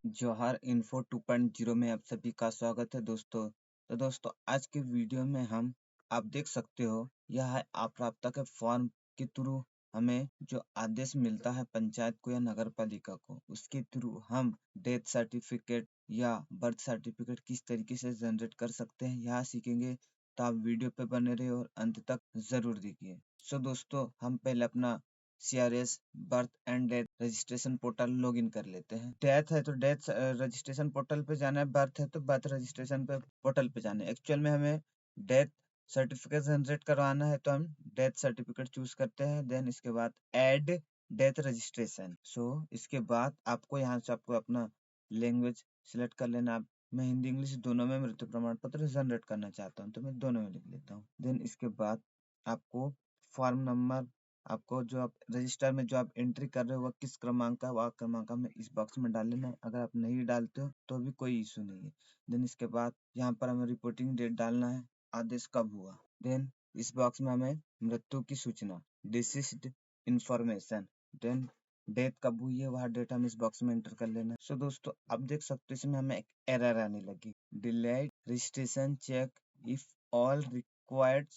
जोहार इन्फो 2.0 में आप सभी का स्वागत है दोस्तों। तो दोस्तों आज के वीडियो में आप देख सकते हो यह है अप्राप्ता के फॉर्म के थ्रू हमें जो आदेश मिलता है पंचायत को या नगर पालिका को, उसके थ्रू हम डेथ सर्टिफिकेट या बर्थ सर्टिफिकेट किस तरीके से जनरेट कर सकते हैं यह सीखेंगे। तो आप वीडियो पे बने रहिए और अंत तक जरूर देखिए। सो दोस्तों हम पहले अपना CRS birth and death registration portal login कर लेते हैं। डेथ है तो डेथ रजिस्ट्रेशन पोर्टल पे जाना है, बर्थ है तो बर्थ रजिस्ट्रेशन पे पोर्टल पे जाना है। एक्चुअल में हमें डेथ सर्टिफिकेट जनरेट करवाना है तो हम डेथ सर्टिफिकेट चूज करते हैं। देन इसके बाद ऐड डेथ रजिस्ट्रेशन। सो इसके बाद आपको यहाँ से आपको अपना लैंग्वेज सिलेक्ट कर लेना। मैं हिंदी इंग्लिश दोनों में मृत्यु प्रमाण पत्र जनरेट करना चाहता हूँ तो मैं दोनों में लिख लेता हूँ। देन इसके बाद आपको फॉर्म नंबर, आपको जो आप रजिस्टर में जो आप एंट्री कर रहे हो वह किस क्रमांक का, वह क्रमांक हमें इस बॉक्स में डाल लेना है। अगर आप नहीं डालते हो तो भी कोई इशू नहीं है। देन इसके बाद यहाँ पर हमें रिपोर्टिंग डेट डालना है, आदेश कब हुआ। देन इस बॉक्स में हमें मृत्यु की सूचना, डिसीज्ड इंफॉर्मेशन, देन डेथ कब हुई है वह डेट हम इस बॉक्स में एंटर कर लेना है। सो दोस्तों आप देख सकते हो इसमें हमें एक एरर आने लगी, delayed registration check if all required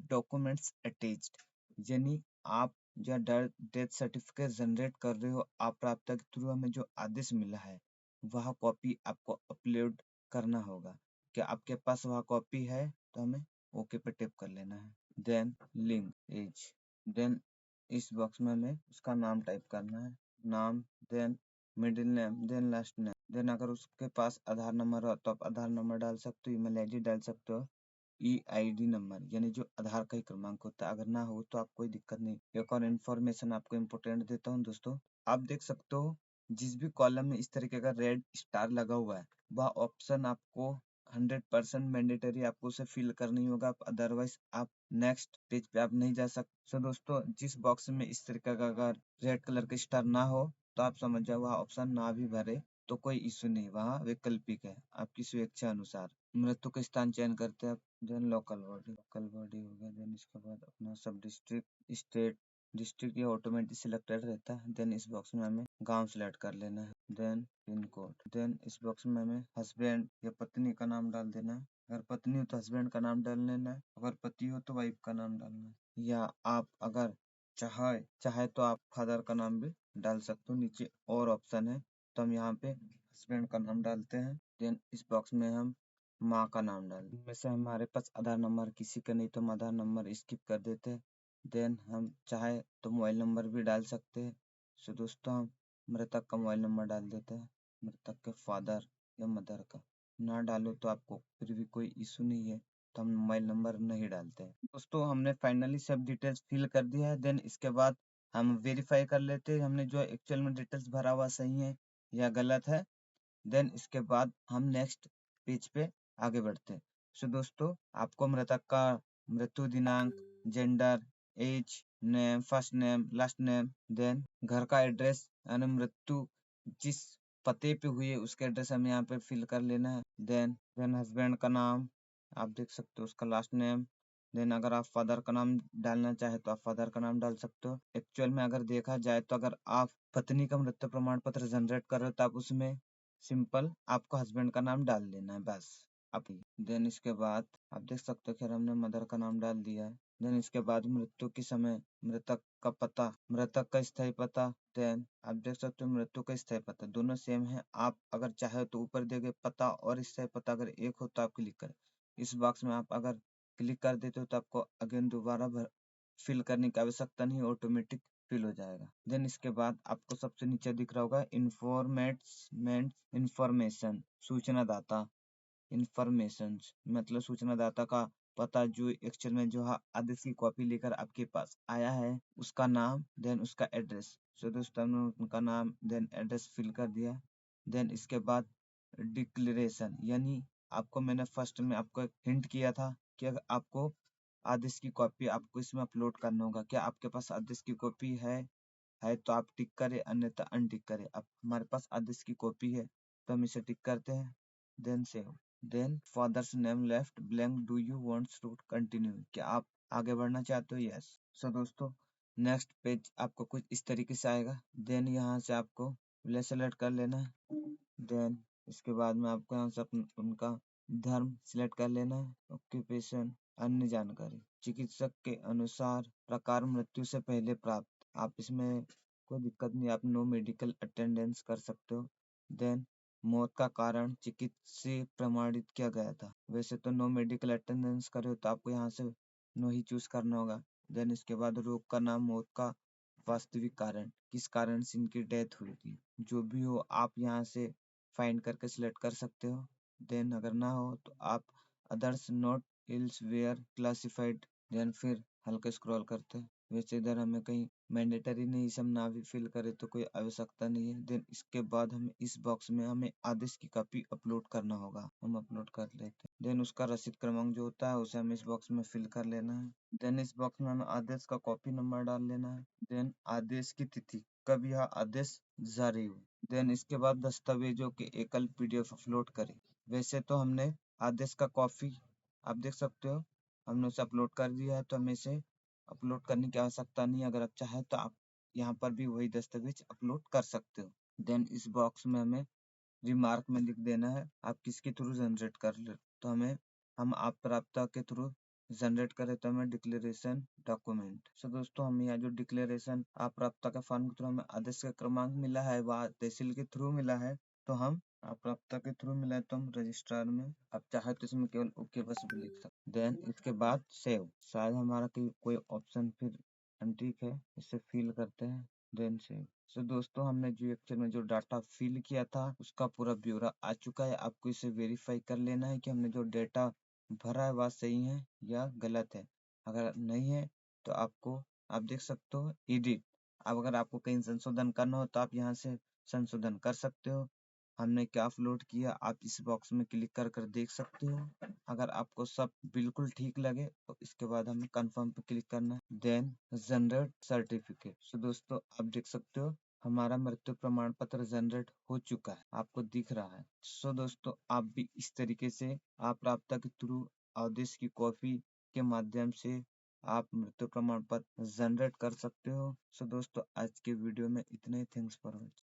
documents attached. यानी आप जो डेथ सर्टिफिकेट जनरेट कर रहे हो अप्राप्ता के थ्रू हमें जो आदेश मिला है वह कॉपी आपको अपलोड करना होगा। क्या आपके पास वह कॉपी है तो हमें ओके पे टिप कर लेना है। देन लिंक एज, देन इस बॉक्स में हमें उसका नाम टाइप करना है, नाम, then middle name, then last name. Then अगर उसके पास आधार नंबर हो तो आप आधार नंबर डाल सकते हो, ईमेल आईडी डाल सकते हो, EID नंबर यानी जो आधार का ही क्रमांक होता है। अगर ना हो तो आप कोई दिक्कत नहीं। एक और इन्फॉर्मेशन आपको इम्पोर्टेंट देता हूँ दोस्तों, आप देख सकते हो जिस भी कॉलम में इस तरीके का रेड स्टार लगा हुआ है वह ऑप्शन आपको 100% मैंडेटरी आपको उसे फिल करनी होगा, अदरवाइज आप नेक्स्ट पेज पे आप नहीं जा सकते। सो दोस्तों जिस बॉक्स में इस तरीके का अगर रेड कलर का स्टार ना हो तो आप समझ जाओ वह ऑप्शन ना भी भरे तो कोई इशू नहीं, वहाँ वैकल्पिक है आपकी स्वेच्छा अनुसार। मृत्यु का स्थान चयन करते हैं, देन लोकल बॉडी हो गया। देन इसके बाद अपना सब डिस्ट्रिक्ट, स्टेट, डिस्ट्रिक्ट ये ऑटोमेटिक सिलेक्टेड रहता है। देन इस बॉक्स में हमें गांव सिलेक्ट कर लेना है, देन पिन कोड। देन इस बॉक्स में हमें हस्बैंड या पत्नी का नाम डाल देना है। अगर पत्नी हो तो हस्बैंड का नाम डाल लेना है, अगर पति हो तो वाइफ का नाम डालना है। या आप अगर चाहे तो आप फादर का नाम भी डाल सकते हो। नीचे और ऑप्शन है तो हम यहाँ पे हस्बैंड का नाम डालते हैं। देन इस बॉक्स में हम माँ का नाम डाल, इनमें से हमारे पास आधार नंबर किसी का नहीं तो हम आधार नंबर स्किप कर देते हैं। देन हम चाहे तो मोबाइल नंबर भी डाल सकते हैं। सो दोस्तों हम मृतक का मोबाइल नंबर डाल देते हैं, मृतक के फादर या मदर का। ना डालो तो आपको फिर भी कोई इशू नहीं है तो हम मोबाइल नंबर नहीं डालते हैं। दोस्तों हमने फाइनली सब डिटेल्स फिल कर दिया है। देन इसके बाद हम वेरीफाई कर लेते हैं हमने जो एक्चुअल में डिटेल्स भरा हुआ सही है या गलत है। देन इसके बाद हम नेक्स्ट पेज पे आगे बढ़ते हैं। सो दोस्तों आपको मृतक का मृत्यु दिनांक, gender, age, name, first name, last name, then घर का एड्रेस यानी मृत्यु जिस पते पे हुई है उसके एड्रेस हमें यहाँ पे फिल कर लेना है। देन हस्बैंड का नाम आप देख सकते हो, उसका लास्ट नेम। देन अगर आप फादर का नाम डालना चाहे तो आप फादर का नाम डाल सकते हो। एक्चुअल में अगर देखा जाए तो अगर आप पत्नी का मृत्यु प्रमाण पत्र जनरेट कर रहे हो तो आप उसमें सिंपल आपको हस्बैंड का नाम डाल देना है बस आप। देन इसके बाद आप देख सकते हो खैर हमने मदर का नाम डाल दिया है। देन इसके बाद मृत्यु के समय मृतक का पता, मृतक का स्थायी पता। देन आप देख सकते हो मृत्यु का स्थायी पता दोनों सेम है। आप अगर चाहे तो ऊपर दिए गए पता और स्थायी पता अगर एक हो तो आप क्लिक करें। इस बॉक्स में आप अगर क्लिक कर देते हो तो आपको अगेन दोबारा फिल करने की आवश्यकता नहीं, ऑटोमेटिक फिल हो जाएगा। देन इसके बाद आपको सबसे नीचे दिख रहा होगा इंफॉर्मेशन, सूचना दाता। इंफॉर्मेशन मतलब सूचना दाता का पता जो एक्चुअल में जो आदेश की कॉपी लेकर आपके पास आया है उसका नाम, देन उसका एड्रेस। सो दोस्तों हमने उनका नाम देन एड्रेस फिल कर दिया। देन इसके बाद डिक्लेरेशन यानी आपको मैंने फर्स्ट में आपको एक हिंट किया था कि अगर आपको आदेश की कॉपी आपको इसमें अपलोड करना होगा। क्या आपके पास आदेश की कॉपी है तो आप टिक करें अन्यथा अनटिक करें। अब हमारे पास आदेश की कॉपी है तो हम इसे टिक करते हैं। Then save, then father's name left blank, do you wants to continue, क्या आप आगे बढ़ना चाहते हो? यस। सो दोस्तों नेक्स्ट पेज आपको कुछ इस तरीके से आएगा। देन यहाँ से आपको विलेज सेलेक्ट कर लेना है। देन इसके बाद में आपको यहाँ से उनका धर्म सिलेक्ट कर लेना है। ऑक्यूपेशन, अन्य जानकारी, चिकित्सक के अनुसार प्रकार मृत्यु से पहले प्राप्त। आप इसमें कोई दिक्कत नहीं, आप नो मेडिकल अटेंडेंस कर सकते हो। देन मौत का कारण चिकित्सीय प्रमाणित किया गया था। वैसे तो नो मेडिकल अटेंडेंस करे हो तो आपको यहाँ से नो ही चूज करना होगा। देन इसके बाद रोग का नाम, मौत का वास्तविक कारण, किस कारण से इनकी डेथ हुई थी, जो भी हो आप यहाँ से फाइंड करके सिलेक्ट कर सकते हो। देन अगर ना हो तो आप others not elsewhere classified, then फिर हल्के स्क्रॉल करते हैं। वैसे इधर हमें कहीं मैंडेटरी नहीं, सब ना भी फिल करे तो कोई आवश्यकता नहीं है। देन इसके बाद हमें इस बॉक्स में हमें आदेश की कॉपी अपलोड करना होगा, हम अपलोड कर लेते हैं। देन उसका रसीद क्रमांक जो होता है उसे हमें इस बॉक्स में फिल कर लेना है। देन इस बॉक्स में हमें आदेश का कॉपी नंबर डाल लेना है। देन आदेश की तिथि, कब यह आदेश जारी हुआ। देन इसके बाद दस्तावेजों के एकल पीडीएफ अपलोड करें। वैसे तो हमने आदेश का कॉपी, आप देख सकते हो, हमने उसे अपलोड कर दिया है, तो हमें इसे अपलोड करने की आवश्यकता नहीं है। अगर आप चाहें तो आप यहाँ पर भी वही दस्तावेज अपलोड कर सकते हो। देन इस बॉक्स में हमें रिमार्क में लिख देना है आप किसके थ्रू जनरेट कर ले, तो हम आप प्राप्ता के थ्रू जनरेट करें तो हमें डिक्लेरेशन डॉक्यूमेंट। सो दोस्तों, हम यहाँ जो डिक्लेरेशन आप प्राप्ता के फॉर्म के थ्रू हमें आदेश का क्रमांक मिला है, वह तहसील के थ्रू मिला है, तो हम आप प्राप्ता के थ्रू मिला है तो हम रजिस्ट्रार में, आप चाहे तो इसमें केवल ओके बस भी लिख सकते। देन इसके बाद सेव, शायद हमारा कोई ऑप्शन फिर अनटिक है, इसे फिल करते हैं। Then save. सो दोस्तों, हमने जो एक्चुअल में जो डाटा फिल किया था उसका पूरा ब्यौरा आ चुका है। आपको इसे वेरीफाई कर लेना है कि हमने जो डेटा भरा है वह सही है या गलत है। अगर नहीं है तो आप देख सकते हो एडिट। अब अगर आपको कहीं संशोधन करना हो तो आप यहाँ से संशोधन कर सकते हो। हमने क्या अपलोड किया आप इस बॉक्स में क्लिक कर कर देख सकते हो। अगर आपको सब बिल्कुल ठीक लगे तो इसके बाद हमें कंफर्म पे क्लिक करना है। Then generate certificate. सो दोस्तों, आप देख सकते हो हमारा मृत्यु प्रमाण पत्र जनरेट हो चुका है, आपको दिख रहा है। सो दोस्तों, आप भी इस तरीके से आप प्राप्ता के थ्रू आदेश की कॉपी के माध्यम से आप मृत्यु प्रमाण पत्र जनरेट कर सकते हो। सो दोस्तों, आज के वीडियो में इतने ही। Thanks for watching.